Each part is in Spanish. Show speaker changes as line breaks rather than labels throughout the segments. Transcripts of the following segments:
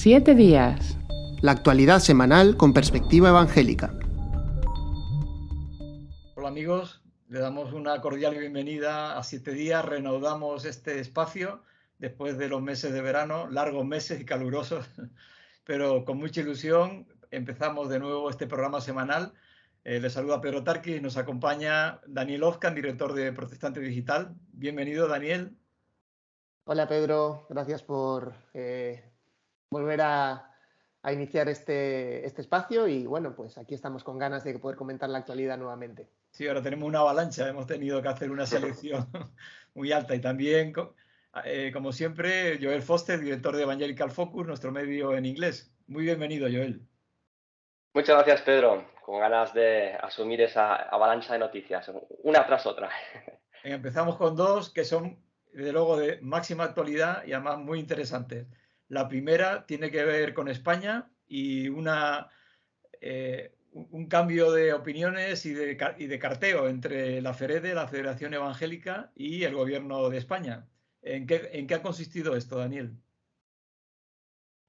7 días.
La actualidad semanal con perspectiva evangélica.
Hola amigos, le damos una cordial bienvenida a 7 días. Reanudamos este espacio después de los meses de verano, largos meses y calurosos, pero con mucha ilusión empezamos de nuevo este programa semanal. Les saluda Pedro Tarquis, nos acompaña Daniel Ofcan, director de Protestante Digital. Bienvenido, Daniel.
Hola Pedro, gracias por volver a iniciar este espacio y bueno, pues aquí estamos con ganas de poder comentar la actualidad nuevamente.
Sí, ahora tenemos una avalancha, hemos tenido que hacer una selección muy alta y también, como siempre, Joel Foster, director de Evangelical Focus, nuestro medio en inglés. Muy bienvenido, Joel.
Muchas gracias, Pedro. Con ganas de asumir esa avalancha de noticias, una tras otra.
Empezamos con dos que son, desde luego, de máxima actualidad y además muy interesantes. La primera tiene que ver con España y un cambio de opiniones y de carteo entre la FEREDE, la Federación Evangélica, y el Gobierno de España. ¿En qué ha consistido esto, Daniel?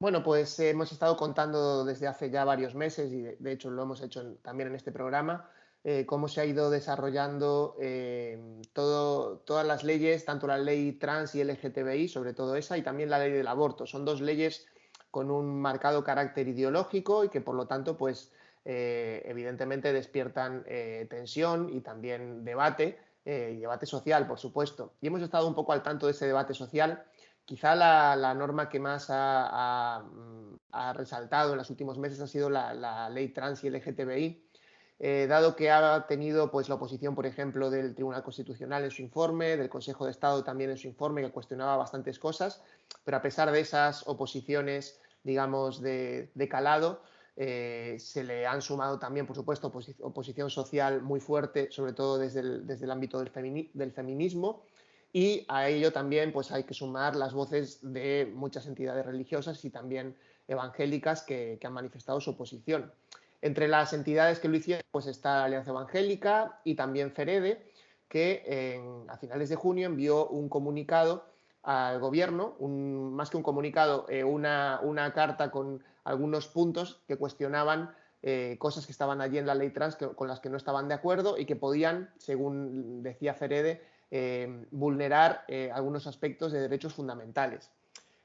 Bueno, pues hemos estado contando desde hace ya varios meses y de hecho lo hemos hecho también en este programa, cómo se ha ido desarrollando todas las leyes, tanto la ley trans y LGTBI, sobre todo esa, y también la ley del aborto. Son dos leyes con un marcado carácter ideológico y que por lo tanto pues evidentemente despiertan tensión y también debate, y debate social, por supuesto. Y hemos estado un poco al tanto de ese debate social. Quizá la norma que más ha resaltado en los últimos meses ha sido la ley trans y LGTBI, dado que ha tenido pues, la oposición, por ejemplo, del Tribunal Constitucional en su informe, del Consejo de Estado también en su informe, que cuestionaba bastantes cosas, pero a pesar de esas oposiciones, digamos, de calado, se le han sumado también, por supuesto, oposición social muy fuerte, sobre todo desde el ámbito del feminismo. Y a ello también pues, hay que sumar las voces de muchas entidades religiosas y también evangélicas que han manifestado su oposición. Entre las entidades que lo hicieron pues, está la Alianza Evangélica y también FEREDE, que a finales de junio envió un comunicado al gobierno, más que un comunicado, una carta con algunos puntos que cuestionaban cosas que estaban allí en la ley trans con las que no estaban de acuerdo y que podían, según decía FEREDE, vulnerar algunos aspectos de derechos fundamentales.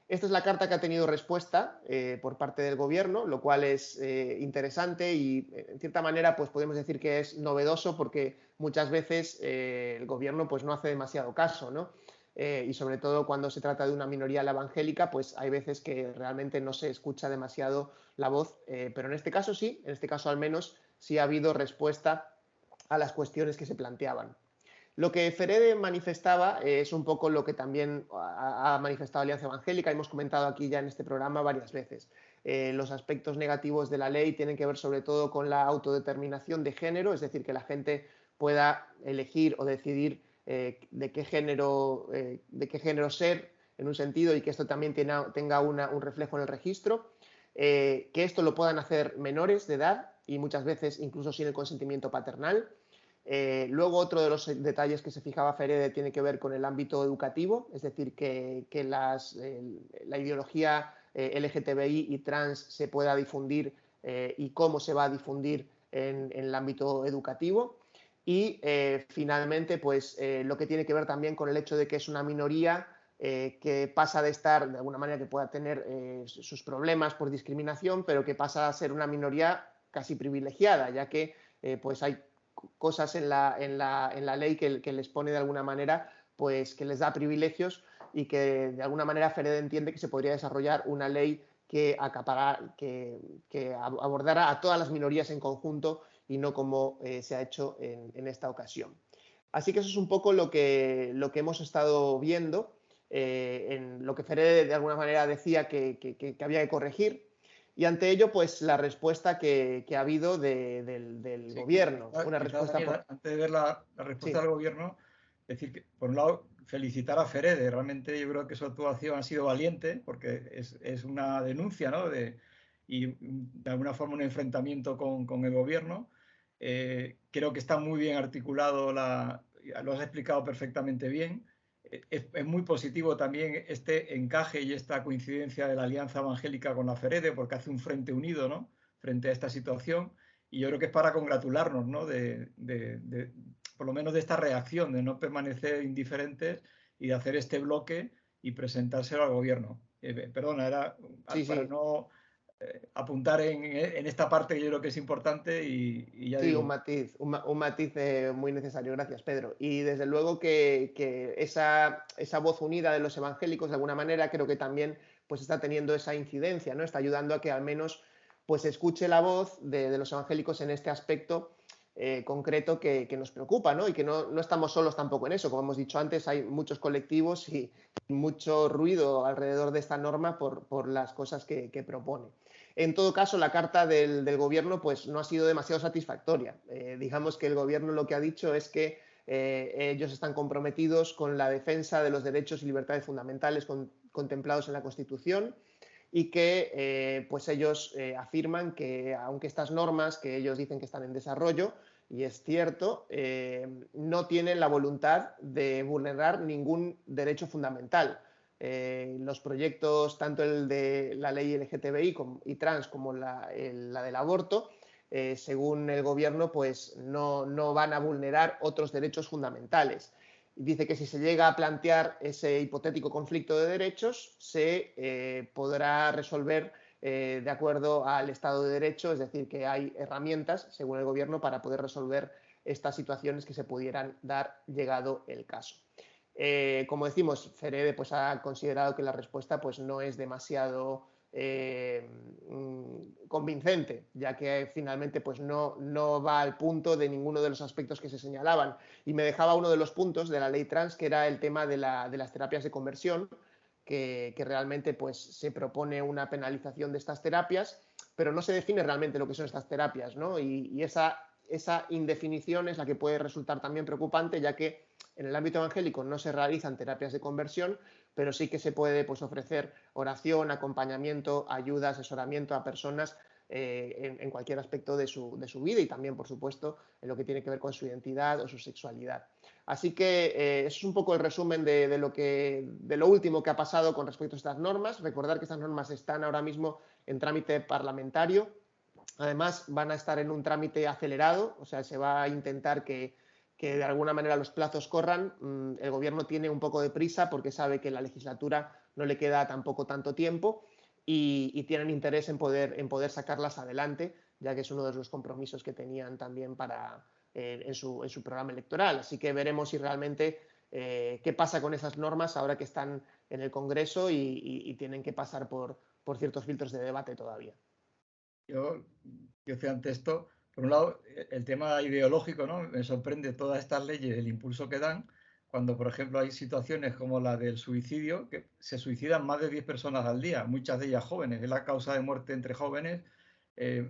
Esta es la carta que ha tenido respuesta por parte del gobierno, lo cual es interesante y en cierta manera pues podemos decir que es novedoso porque muchas veces el gobierno pues no hace demasiado caso, ¿no? Y sobre todo cuando se trata de una minoría la evangélica, pues hay veces que realmente no se escucha demasiado la voz, pero en este caso sí, en este caso al menos sí ha habido respuesta a las cuestiones que se planteaban. Lo que FEREDE manifestaba es un poco lo que también ha manifestado Alianza Evangélica, hemos comentado aquí ya en este programa varias veces. Los aspectos negativos de la ley tienen que ver sobre todo con la autodeterminación de género, es decir, que la gente pueda elegir o decidir de qué género ser en un sentido y que esto también tenga un reflejo en el registro, que esto lo puedan hacer menores de edad y muchas veces incluso sin el consentimiento paternal. Luego otro de los detalles que se fijaba FEREDE tiene que ver con el ámbito educativo, es decir, que la ideología LGTBI y trans se pueda difundir y cómo se va a difundir en el ámbito educativo. Y finalmente, pues lo que tiene que ver también con el hecho de que es una minoría que pasa de estar, de alguna manera, que pueda tener sus problemas por discriminación, pero que pasa a ser una minoría casi privilegiada, ya que pues hay cosas en la ley que les pone de alguna manera, pues que les da privilegios y que de alguna manera FEREDE entiende que se podría desarrollar una ley que abordara a todas las minorías en conjunto y no como se ha hecho en esta ocasión. Así que eso es un poco lo que hemos estado viendo, en lo que FEREDE de alguna manera decía que había que corregir. Y ante ello, pues la respuesta que ha habido del gobierno. Una respuesta
Daniel, antes de ver la respuesta del gobierno, decir que, por un lado, felicitar a FEREDE. Realmente yo creo que su actuación ha sido valiente, porque es una denuncia, ¿no? Y de alguna forma un enfrentamiento con el gobierno. Creo que está muy bien articulado, lo has explicado perfectamente bien. es muy positivo también este encaje y esta coincidencia de la Alianza Evangélica con la FEREDE, porque hace un frente unido, ¿no?, frente a esta situación, y yo creo que es para congratularnos, ¿no?, por lo menos de esta reacción, de no permanecer indiferentes y de hacer este bloque y presentárselo al gobierno. Perdona, era
Sí,
para
sí.
no apuntar en esta parte que yo creo que es importante y ya
Sí,
digo.
un matiz muy necesario. Gracias, Pedro. Y desde luego que esa voz unida de los evangélicos, de alguna manera, creo que también pues, está teniendo esa incidencia, ¿no? Está ayudando a que al menos pues, escuche la voz de los evangélicos en este aspecto concreto que nos preocupa, ¿no? Y que no estamos solos tampoco en eso. Como hemos dicho antes, hay muchos colectivos y mucho ruido alrededor de esta norma por las cosas que propone. En todo caso, la carta del gobierno pues, no ha sido demasiado satisfactoria. Digamos que el gobierno lo que ha dicho es que ellos están comprometidos con la defensa de los derechos y libertades fundamentales contemplados en la Constitución y que pues ellos afirman que aunque estas normas que ellos dicen que están en desarrollo, y es cierto, no tienen la voluntad de vulnerar ningún derecho fundamental. Los proyectos, tanto el de la ley LGTBI y trans como la del aborto, según el gobierno, pues no van a vulnerar otros derechos fundamentales. Dice que si se llega a plantear ese hipotético conflicto de derechos, se podrá resolver de acuerdo al Estado de Derecho, es decir, que hay herramientas, según el gobierno, para poder resolver estas situaciones que se pudieran dar llegado el caso. Como decimos, FEREDE pues, ha considerado que la respuesta pues, no es demasiado convincente, ya que finalmente pues, no va al punto de ninguno de los aspectos que se señalaban. Y me dejaba uno de los puntos de la ley trans, que era el tema de las terapias de conversión, que realmente pues, se propone una penalización de estas terapias, pero no se define realmente lo que son estas terapias, ¿no? Y esa indefinición es la que puede resultar también preocupante, ya que en el ámbito evangélico no se realizan terapias de conversión, pero sí que se puede pues, ofrecer oración, acompañamiento, ayuda, asesoramiento a personas en cualquier aspecto de su vida y también, por supuesto, en lo que tiene que ver con su identidad o su sexualidad. Así que eso es un poco el resumen de lo último que ha pasado con respecto a estas normas. Recordar que estas normas están ahora mismo en trámite parlamentario. Además, van a estar en un trámite acelerado, o sea, se va a intentar que de alguna manera los plazos corran. El gobierno tiene un poco de prisa porque sabe que la legislatura no le queda tampoco tanto tiempo y tienen interés en poder sacarlas adelante, ya que es uno de los compromisos que tenían también en su programa electoral. Así que veremos si realmente qué pasa con esas normas ahora que están en el Congreso y tienen que pasar por ciertos filtros de debate todavía.
Yo decía ante esto, por un lado, el tema ideológico, ¿no? Me sorprende todas estas leyes, el impulso que dan, cuando, por ejemplo, hay situaciones como la del suicidio, que se suicidan más de 10 personas al día, muchas de ellas jóvenes. Es la causa de muerte entre jóvenes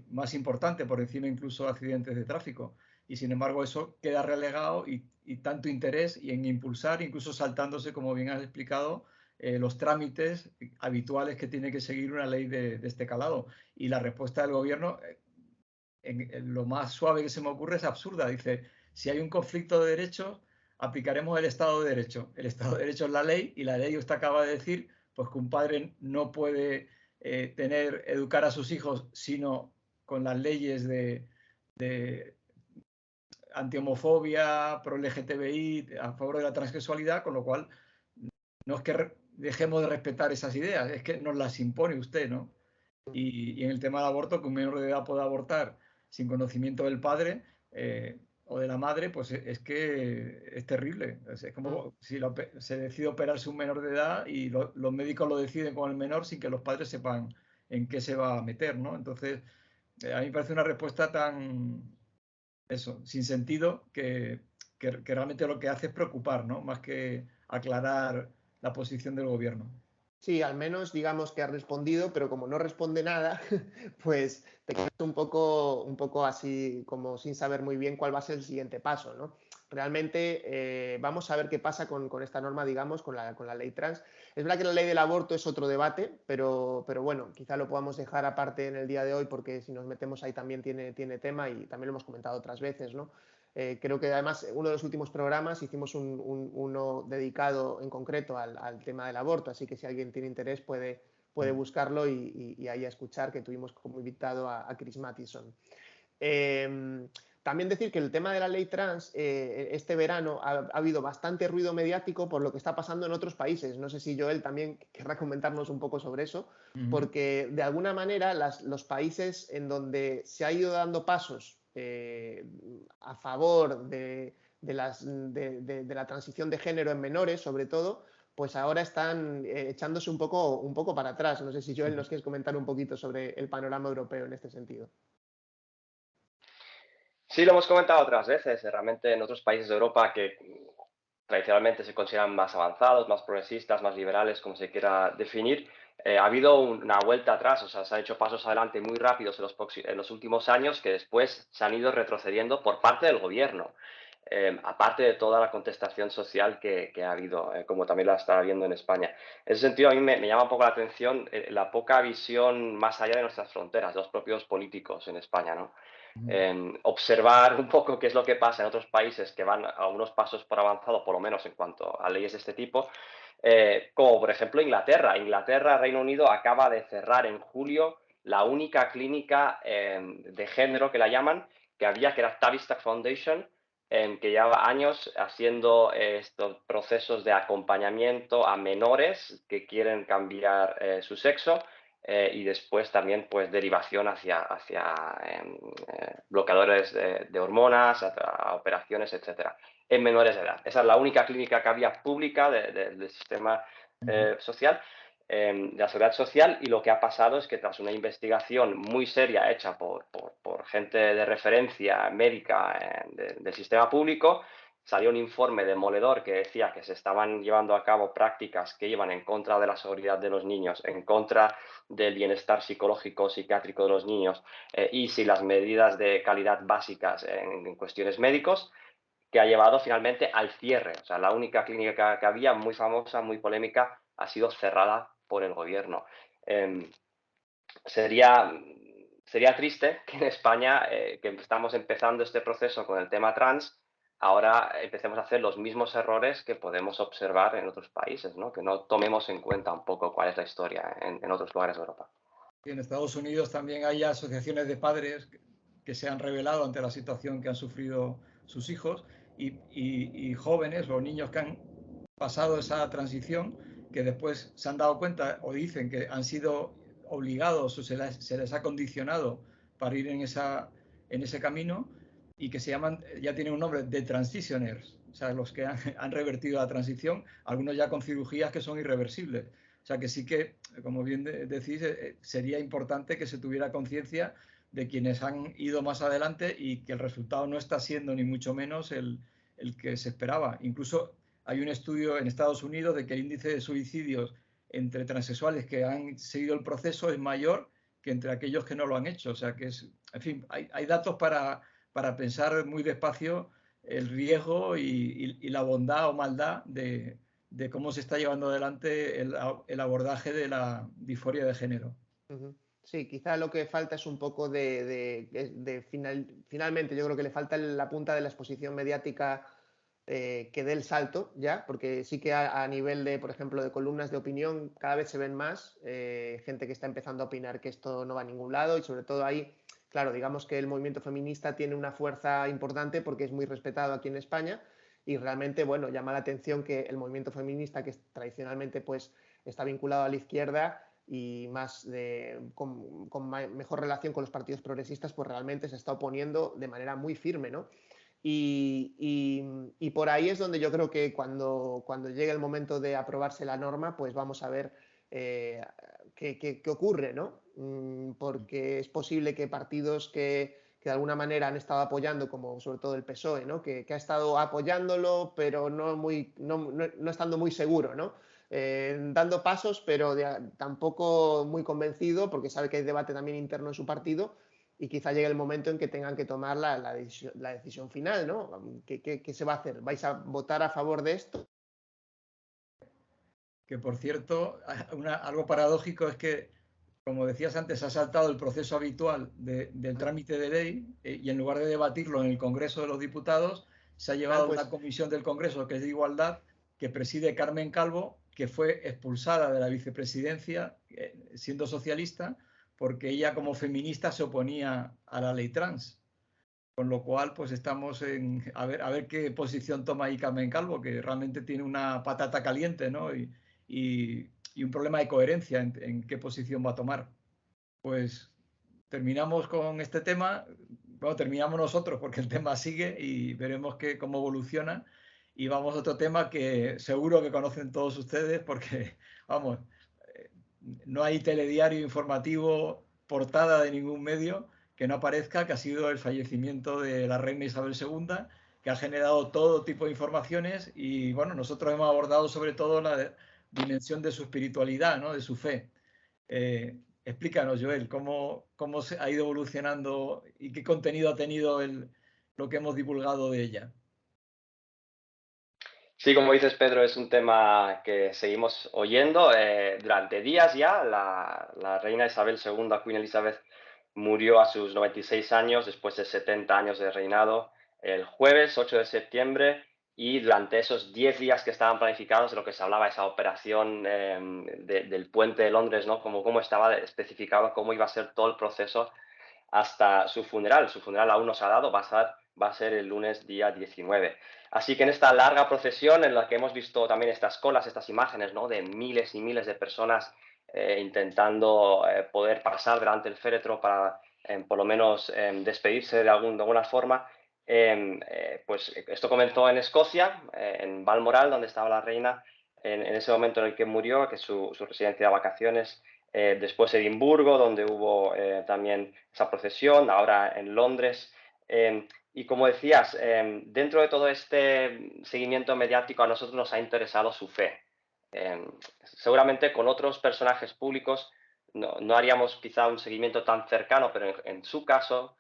más importante, por encima incluso de accidentes de tráfico. Y sin embargo, eso queda relegado y tanto interés y en impulsar, incluso saltándose, como bien has explicado, los trámites habituales que tiene que seguir una ley de este calado. Y la respuesta del gobierno, en lo más suave que se me ocurre, es absurda. Dice, si hay un conflicto de derechos, aplicaremos el Estado de Derecho. El Estado de Derecho es la ley y la ley usted acaba de decir pues que un padre no puede educar a sus hijos sino con las leyes de antihomofobia, pro LGTBI, a favor de la transexualidad, con lo cual no es que dejemos de respetar esas ideas, es que nos las impone usted, ¿no? Y en el tema del aborto, que un menor de edad pueda abortar sin conocimiento del padre o de la madre, pues es que es terrible. Es como si se decide operarse un menor de edad y los médicos lo deciden con el menor sin que los padres sepan en qué se va a meter, ¿no? Entonces, a mí me parece una respuesta tan, sin sentido, que realmente lo que hace es preocupar, ¿no? Más que aclarar la posición del gobierno.
Sí, al menos digamos que ha respondido, pero como no responde nada, pues te quedas un poco así como sin saber muy bien cuál va a ser el siguiente paso, ¿no? Realmente vamos a ver qué pasa con esta norma, digamos, con la ley trans. Es verdad que la ley del aborto es otro debate, pero bueno, quizá lo podamos dejar aparte en el día de hoy porque si nos metemos ahí también tiene tema y también lo hemos comentado otras veces, ¿no? Creo que además uno de los últimos programas hicimos uno dedicado en concreto al tema del aborto, así que si alguien tiene interés puede buscarlo y ahí a escuchar, que tuvimos como invitado a Chris Mathison. También decir que el tema de la ley trans, este verano ha habido bastante ruido mediático por lo que está pasando en otros países. No sé si Joel también querrá comentarnos un poco sobre eso, porque de alguna manera los países en donde se ha ido dando pasos a favor de la transición de género en menores, sobre todo, pues ahora están echándose un poco para atrás. No sé si Joel nos quieres comentar un poquito sobre el panorama europeo en este sentido.
Sí, lo hemos comentado otras veces. Realmente en otros países de Europa que tradicionalmente se consideran más avanzados, más progresistas, más liberales, como se quiera definir, ha habido una vuelta atrás, o sea, se han hecho pasos adelante muy rápidos en los últimos años que después se han ido retrocediendo por parte del gobierno. Aparte de toda la contestación social que ha habido, como también la está habiendo en España. En ese sentido, a mí me llama un poco la atención la poca visión más allá de nuestras fronteras, de los propios políticos en España, ¿no? Observar un poco qué es lo que pasa en otros países que van a unos pasos por avanzado, por lo menos en cuanto a leyes de este tipo, como por ejemplo Inglaterra. Reino Unido acaba de cerrar en julio la única clínica de género que la llaman, que era Tavistock Foundation, que lleva años haciendo estos procesos de acompañamiento a menores que quieren cambiar su sexo. Y después también pues derivación hacia bloqueadores de hormonas, a operaciones, etcétera, en menores de edad. Esa es la única clínica que había pública del sistema social, de la seguridad social, y lo que ha pasado es que tras una investigación muy seria hecha por gente de referencia médica del sistema público, salió un informe demoledor que decía que se estaban llevando a cabo prácticas que iban en contra de la seguridad de los niños, en contra del bienestar psicológico, psiquiátrico de los niños y sin las medidas de calidad básicas en cuestiones médicos, que ha llevado finalmente al cierre. O sea, la única clínica que había, muy famosa, muy polémica, ha sido cerrada por el gobierno. Sería triste que en España, que estamos empezando este proceso con el tema trans, ahora empecemos a hacer los mismos errores que podemos observar en otros países, ¿no? Que no tomemos en cuenta un poco cuál es la historia en otros lugares de Europa.
Y en Estados Unidos también hay asociaciones de padres que se han revelado ante la situación que han sufrido sus hijos y jóvenes o niños que han pasado esa transición, que después se han dado cuenta o dicen que han sido obligados o se les ha condicionado para ir en ese camino, y que se llaman, ya tienen un nombre, de transitioners, o sea, los que han revertido la transición, algunos ya con cirugías que son irreversibles. O sea que sí que, como bien decís, sería importante que se tuviera conciencia de quienes han ido más adelante y que el resultado no está siendo ni mucho menos el que se esperaba. Incluso hay un estudio en Estados Unidos de que el índice de suicidios entre transexuales que han seguido el proceso es mayor que entre aquellos que no lo han hecho. O sea que en fin, hay datos para pensar muy despacio el riesgo y la bondad o maldad de cómo se está llevando adelante el abordaje de la disforia de género.
Sí, quizá lo que falta es un poco finalmente yo creo que le falta la punta de la exposición mediática que dé el salto ya, porque sí que a nivel de, por ejemplo, de columnas de opinión cada vez se ven más gente que está empezando a opinar que esto no va a ningún lado, y sobre todo ahí, claro, digamos que el movimiento feminista tiene una fuerza importante porque es muy respetado aquí en España, y realmente, bueno, llama la atención que el movimiento feminista, que tradicionalmente pues está vinculado a la izquierda y con mejor relación con los partidos progresistas, pues realmente se está oponiendo de manera muy firme, ¿no? Y por ahí es donde yo creo que cuando llegue el momento de aprobarse la norma, pues vamos a ver qué ocurre, ¿no? Porque es posible que partidos que de alguna manera han estado apoyando, como sobre todo el PSOE, ¿no? Que ha estado apoyándolo, pero no estando muy seguro, ¿no? Dando pasos, pero tampoco muy convencido, porque sabe que hay debate también interno en su partido, y quizá llegue el momento en que tengan que tomar la decisión final, ¿no? ¿Qué se va a hacer? ¿Vais a votar a favor de esto?
Que por cierto, algo paradójico es que como decías antes, ha saltado el proceso habitual del trámite de ley y en lugar de debatirlo en el Congreso de los Diputados, se ha llevado a
Pues
una comisión del Congreso que es de Igualdad, que preside Carmen Calvo, que fue expulsada de la vicepresidencia siendo socialista, porque ella como feminista se oponía a la ley trans. Con lo cual, pues estamos a ver qué posición toma ahí Carmen Calvo, que realmente tiene una patata caliente, ¿no? Y un problema de coherencia en qué posición va a tomar. Pues terminamos con este tema. Bueno, terminamos nosotros porque el tema sigue y veremos cómo evoluciona. Y vamos a otro tema que seguro que conocen todos ustedes porque, vamos, no hay telediario informativo, portada de ningún medio que no aparezca, que ha sido el fallecimiento de la reina Isabel II, que ha generado todo tipo de informaciones y bueno, nosotros hemos abordado sobre todo la dimensión de su espiritualidad, ¿no? De su fe. Explícanos, Joel, cómo se ha ido evolucionando y qué contenido ha tenido lo que hemos divulgado de ella.
Sí, como dices, Pedro, es un tema que seguimos oyendo. Durante días ya, la reina Isabel II, Queen Elizabeth, murió a sus 96 años después de 70 años de reinado el jueves 8 de septiembre y durante esos 10 días que estaban planificados de lo que se hablaba, esa operación del puente de Londres, ¿no? Cómo estaba especificado cómo iba a ser todo el proceso hasta su funeral. Su funeral aún no se ha dado, va a ser el lunes día 19. Así que en esta larga procesión en la que hemos visto también estas colas, estas imágenes, ¿no? De miles y miles de personas intentando poder pasar delante del féretro para por lo menos despedirse de alguna forma, pues esto comenzó en Escocia, en Balmoral, donde estaba la reina, en ese momento en el que murió, que es su residencia de vacaciones. Después Edimburgo, donde hubo también esa procesión, ahora en Londres. Y como decías, dentro de todo este seguimiento mediático a nosotros nos ha interesado su fe. Seguramente con otros personajes públicos no haríamos quizá un seguimiento tan cercano, pero en su caso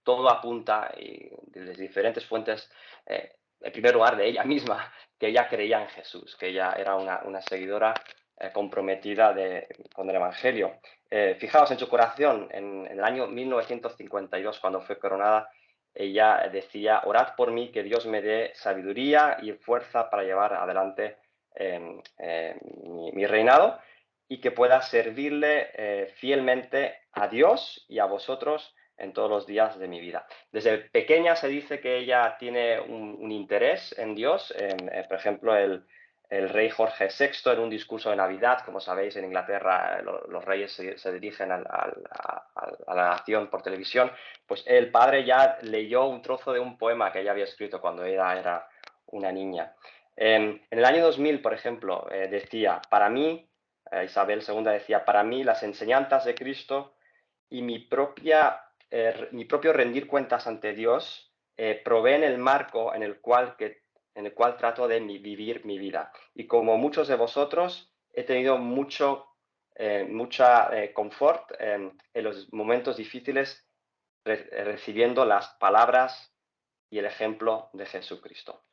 todo apunta y desde diferentes fuentes, en primer lugar de ella misma, que ella creía en Jesús, que ella era una seguidora comprometida con el Evangelio. Fijaos en su corazón, en el año 1952, cuando fue coronada, ella decía: orad por mí, que Dios me dé sabiduría y fuerza para llevar adelante mi reinado y que pueda servirle fielmente a Dios y a vosotros en todos los días de mi vida. Desde pequeña se dice que ella tiene un interés en Dios. Por ejemplo, el rey Jorge VI, en un discurso de Navidad, como sabéis, en Inglaterra los reyes se dirigen a la nación por televisión, pues el padre ya leyó un trozo de un poema que ella había escrito cuando ella era una niña. En el año 2000, por ejemplo, decía: para mí, Isabel II decía, para mí las enseñanzas de Cristo y mi propio rendir cuentas ante Dios proveen el marco en el cual trato de vivir mi vida. Y como muchos de vosotros, he tenido mucha confort en los momentos difíciles recibiendo las palabras y el ejemplo de Jesucristo.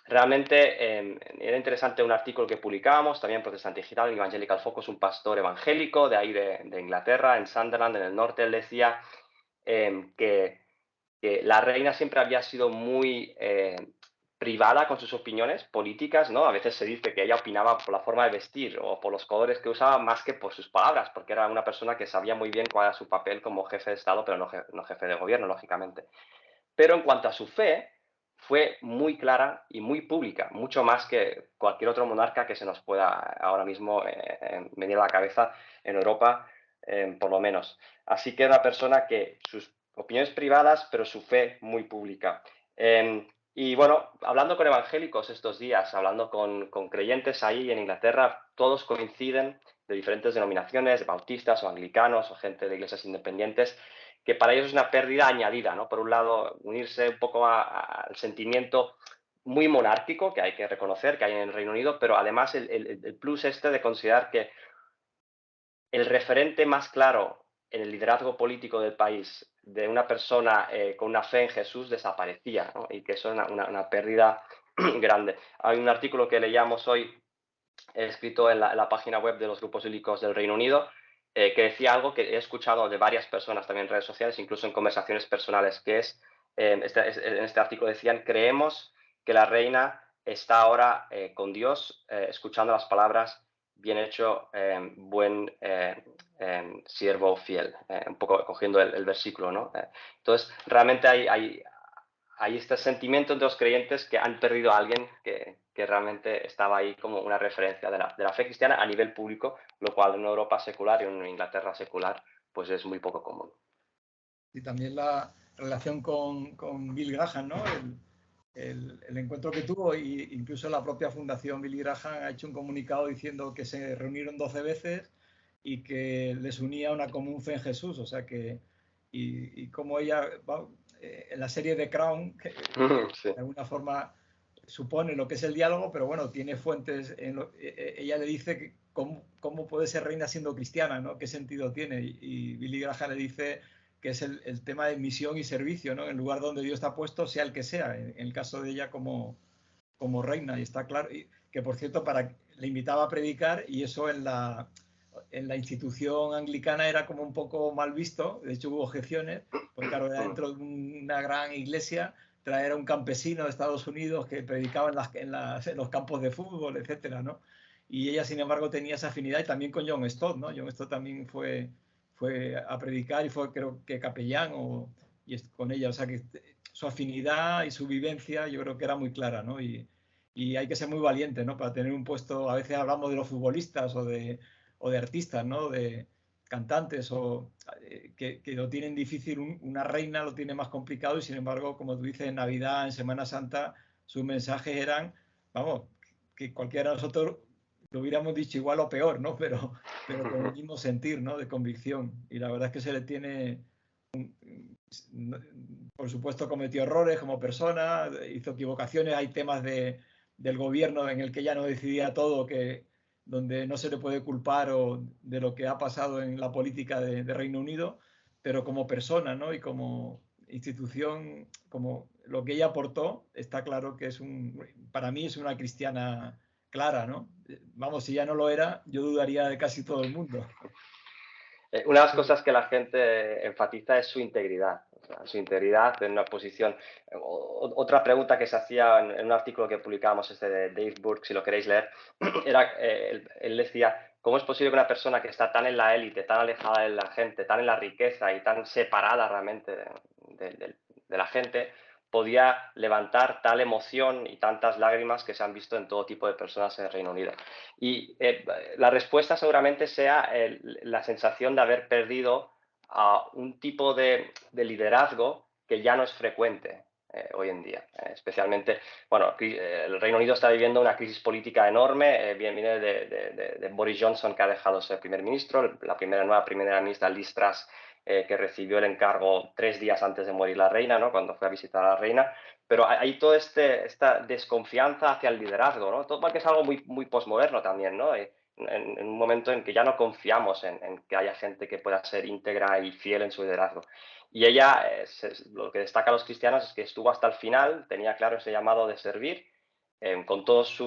Realmente era interesante un artículo que publicábamos también en Protestante Digital, en Evangelical Focus, un pastor evangélico de ahí de Inglaterra, en Sunderland, en el norte. Él decía que la reina siempre había sido muy privada con sus opiniones políticas, ¿no? A veces se dice que ella opinaba por la forma de vestir o por los colores que usaba más que por sus palabras, porque era una persona que sabía muy bien cuál era su papel como jefe de Estado, pero no jefe de gobierno, lógicamente. Pero en cuanto a su fe, fue muy clara y muy pública, mucho más que cualquier otro monarca que se nos pueda ahora mismo venir a la cabeza en Europa, por lo menos. Así que era una persona que sus opiniones privadas, pero su fe muy pública. Y bueno, hablando con evangélicos estos días, hablando con creyentes ahí en Inglaterra, todos coinciden, de diferentes denominaciones, de bautistas o anglicanos o gente de iglesias independientes, que para ellos es una pérdida añadida, ¿no? Por un lado, unirse un poco al sentimiento muy monárquico que hay que reconocer que hay en el Reino Unido, pero además el plus de considerar que el referente más claro en el liderazgo político del país de una persona con una fe en Jesús desaparecía, ¿no? Y que eso es una pérdida grande. Hay un artículo que leíamos hoy he escrito en la página web de los grupos bíblicos del Reino Unido, que decía algo que he escuchado de varias personas también en redes sociales, incluso en conversaciones personales, que es, en este artículo decían: creemos que la reina está ahora con Dios, escuchando las palabras, bien hecho, buen siervo fiel, un poco cogiendo el versículo, ¿no? Entonces, realmente hay este sentimiento entre los creyentes que han perdido a alguien que realmente estaba ahí como una referencia de la fe cristiana a nivel público, lo cual en Europa secular y en Inglaterra secular pues es muy poco común.
Y también la relación con Bill Graham, ¿no? El encuentro que tuvo, e incluso la propia Fundación Billy Graham ha hecho un comunicado diciendo que se reunieron 12 veces y que les unía una común fe en Jesús. O sea que, y como ella, en la serie de Crown, que
Sí.
de alguna forma supone lo que es el diálogo, pero bueno, tiene fuentes. Ella le dice que cómo puede ser reina siendo cristiana, ¿no? ¿Qué sentido tiene? Y Billy Graham le dice que es el tema de misión y servicio, ¿no? El lugar donde Dios está puesto, sea el que sea, en el caso de ella como reina, y está claro, y que por cierto le invitaba a predicar, y eso en la institución anglicana era como un poco mal visto. De hecho hubo objeciones, porque claro, era dentro de una gran iglesia traer a un campesino de Estados Unidos que predicaba en los campos de fútbol, etcétera, ¿no? Y ella, sin embargo, tenía esa afinidad, y también con John Stott, ¿no? John Stott también fue a predicar y fue, creo que, capellán y con ella. O sea que su afinidad y su vivencia yo creo que era muy clara, ¿no? Y hay que ser muy valiente, ¿no? Para tener un puesto. A veces hablamos de los futbolistas o de artistas, ¿no? De cantantes que lo tienen difícil. Una reina lo tiene más complicado, y sin embargo, como tú dices, en Navidad, en Semana Santa, sus mensajes eran, vamos, que cualquiera de nosotros lo hubiéramos dicho igual o peor, ¿no? Pero con el mismo sentir, ¿no? De convicción. Y la verdad es que se le tiene, por supuesto, cometió errores como persona, hizo equivocaciones, hay temas del gobierno en el que ya no decidía todo, donde no se le puede culpar de lo que ha pasado en la política de Reino Unido, pero como persona, ¿no? Y como institución, como lo que ella aportó, está claro que para mí es una cristiana clara, ¿no? Vamos, si ya no lo era, yo dudaría de casi todo el mundo.
Una de las cosas que la gente enfatiza es su integridad, o sea, su integridad en una posición. Otra pregunta que se hacía en un artículo que publicamos, de Dave Burke, si lo queréis leer, era, él decía: ¿cómo es posible que una persona que está tan en la élite, tan alejada de la gente, tan en la riqueza y tan separada realmente de la gente, podía levantar tal emoción y tantas lágrimas que se han visto en todo tipo de personas en el Reino Unido? Y la respuesta seguramente sea la sensación de haber perdido un tipo de liderazgo que ya no es frecuente hoy en día. Especialmente, bueno, el Reino Unido está viviendo una crisis política enorme. Viene de Boris Johnson, que ha dejado de ser primer ministro, la nueva primera ministra Liz Truss, que recibió el encargo 3 días antes de morir la reina, ¿no? Cuando fue a visitar a la reina. Pero hay toda esta desconfianza hacia el liderazgo, ¿no? Todo porque es algo muy posmoderno también, ¿no? En un momento en que ya no confiamos en que haya gente que pueda ser íntegra y fiel en su liderazgo. Y ella, lo que destaca a los cristianos es que estuvo hasta el final, tenía claro ese llamado de servir, con todos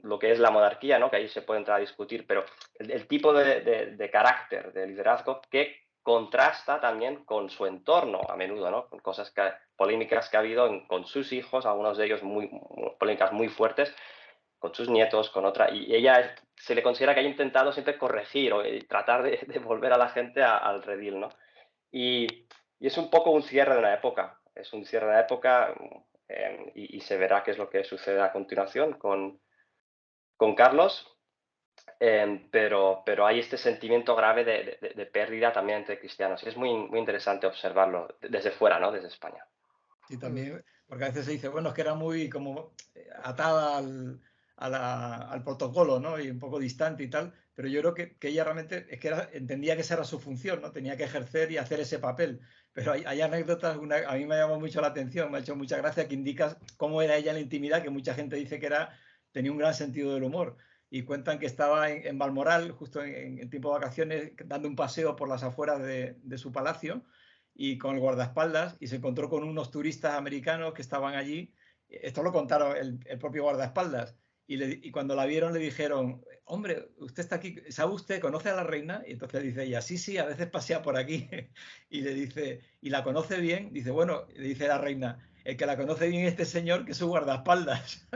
lo que es la monarquía, ¿no? Que ahí se puede entrar a discutir, pero el tipo de carácter, de liderazgo que contrasta también con su entorno a menudo, ¿no? Con cosas polémicas que ha habido con sus hijos, algunos de ellos polémicas muy fuertes, con sus nietos, con otra, y ella se le considera que ha intentado siempre corregir y tratar de volver a la gente al redil, ¿no? Y es un poco un cierre de una época, es un cierre de una época, y se verá qué es lo que sucede a continuación con Carlos. Pero hay este sentimiento grave de pérdida también entre cristianos, y es muy interesante observarlo desde fuera, ¿no? Desde España.
Y también, porque a veces se dice, bueno, es que era muy como atada al protocolo, ¿no? Y un poco distante y tal, pero yo creo que ella realmente es que entendía que esa era su función, ¿no? Tenía que ejercer y hacer ese papel. Pero hay anécdotas, a mí me llamó mucho la atención, me ha hecho mucha gracia, que indicas cómo era ella en la intimidad, que mucha gente dice que tenía un gran sentido del humor. Y cuentan que estaba en Balmoral, justo en tiempo de vacaciones, dando un paseo por las afueras de su palacio, y con el guardaespaldas, y se encontró con unos turistas americanos que estaban allí. Esto lo contaron el propio guardaespaldas, Y cuando la vieron le dijeron, hombre, usted está aquí, ¿sabe usted, conoce a la reina? Y entonces dice ella, sí, sí, a veces pasea por aquí. Y le dice, ¿y la conoce bien? Dice, bueno, le dice la reina, el que la conoce bien es este señor que es su guardaespaldas.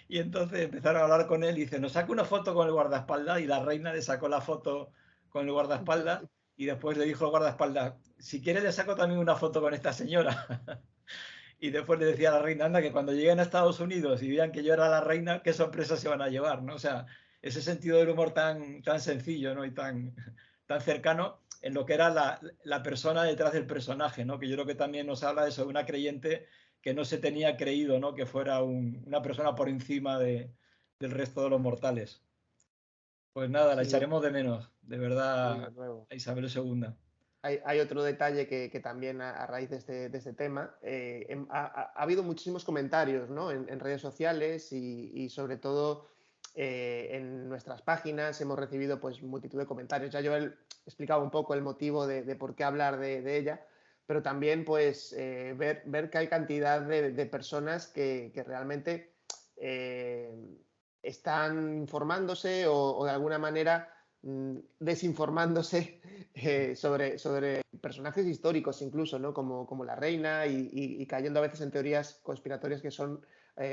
Y entonces empezaron a hablar con él y dice, nos saca una foto con el guardaespaldas, y la reina le sacó la foto con el guardaespaldas y después le dijo al guardaespaldas, si quiere le saco también una foto con esta señora. Y después le decía a la reina, anda, que cuando lleguen a Estados Unidos y vean que yo era la reina, qué sorpresa se van a llevar, ¿no? O sea, ese sentido del humor tan sencillo, ¿no? Y tan cercano en lo que era la persona detrás del personaje, ¿no? Que yo creo que también nos habla de eso, de una creyente que no se tenía creído, ¿no? Que fuera una persona por encima del resto de los mortales. Pues nada, la
Sí,
echaremos de menos, de verdad,
desde luego.
a Isabel II.
Hay otro detalle que también a raíz de este tema, ha habido muchísimos comentarios, ¿no? en redes sociales y sobre todo en nuestras páginas hemos recibido pues multitud de comentarios. Ya yo he explicado un poco el motivo de por qué hablar de ella, pero también pues ver que hay cantidad de personas que realmente están informándose o de alguna manera desinformándose sobre personajes históricos incluso, ¿no? Como la reina y cayendo a veces en teorías conspiratorias que son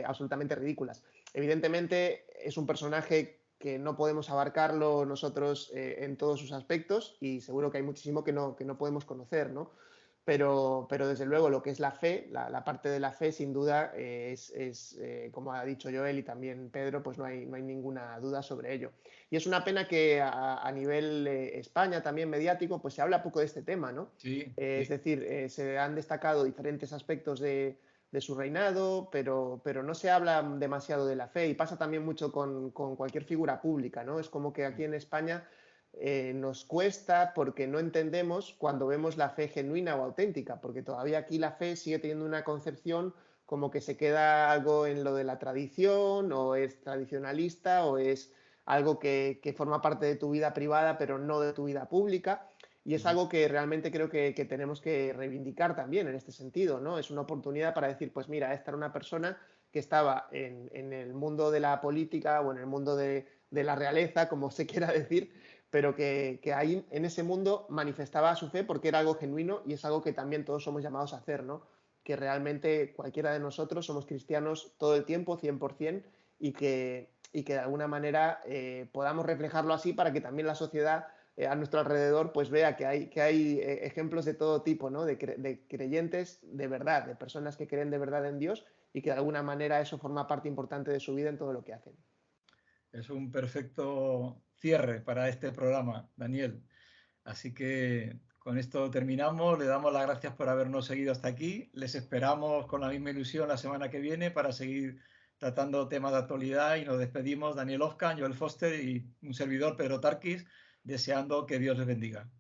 absolutamente ridículas. Evidentemente es un personaje que no podemos abarcarlo nosotros en todos sus aspectos y seguro que hay muchísimo que no podemos conocer, ¿no? Pero desde luego lo que es la fe, la parte de la fe sin duda como ha dicho Joel y también Pedro, pues no hay ninguna duda sobre ello. Y es una pena que a nivel España también mediático pues se habla poco de este tema, ¿no?
Sí, sí.
Es decir, se han destacado diferentes aspectos de su reinado, pero no se habla demasiado de la fe y pasa también mucho con cualquier figura pública, ¿no? Es como que aquí en España nos cuesta porque no entendemos cuando vemos la fe genuina o auténtica, porque todavía aquí la fe sigue teniendo una concepción como que se queda algo en lo de la tradición o es tradicionalista o es algo que forma parte de tu vida privada pero no de tu vida pública. Y es algo que realmente creo que tenemos que reivindicar también en este sentido, ¿no? Es una oportunidad para decir, pues mira, esta era una persona que estaba en el mundo de la política o en el mundo de la realeza, como se quiera decir, pero que ahí en ese mundo manifestaba su fe porque era algo genuino y es algo que también todos somos llamados a hacer, ¿no? Que realmente cualquiera de nosotros somos cristianos todo el tiempo, 100%, y que de alguna manera podamos reflejarlo así para que también la sociedad a nuestro alrededor pues vea que hay ejemplos de todo tipo, ¿no? De creyentes de verdad, de personas que creen de verdad en Dios y que de alguna manera eso forma parte importante de su vida en todo lo que hacen.
Es un perfecto cierre para este programa, Daniel. Así que con esto terminamos. Le damos las gracias por habernos seguido hasta aquí. Les esperamos con la misma ilusión la semana que viene para seguir tratando temas de actualidad y nos despedimos. Daniel Ofcan, Joel Foster y un servidor, Pedro Tarquis, deseando que Dios les bendiga.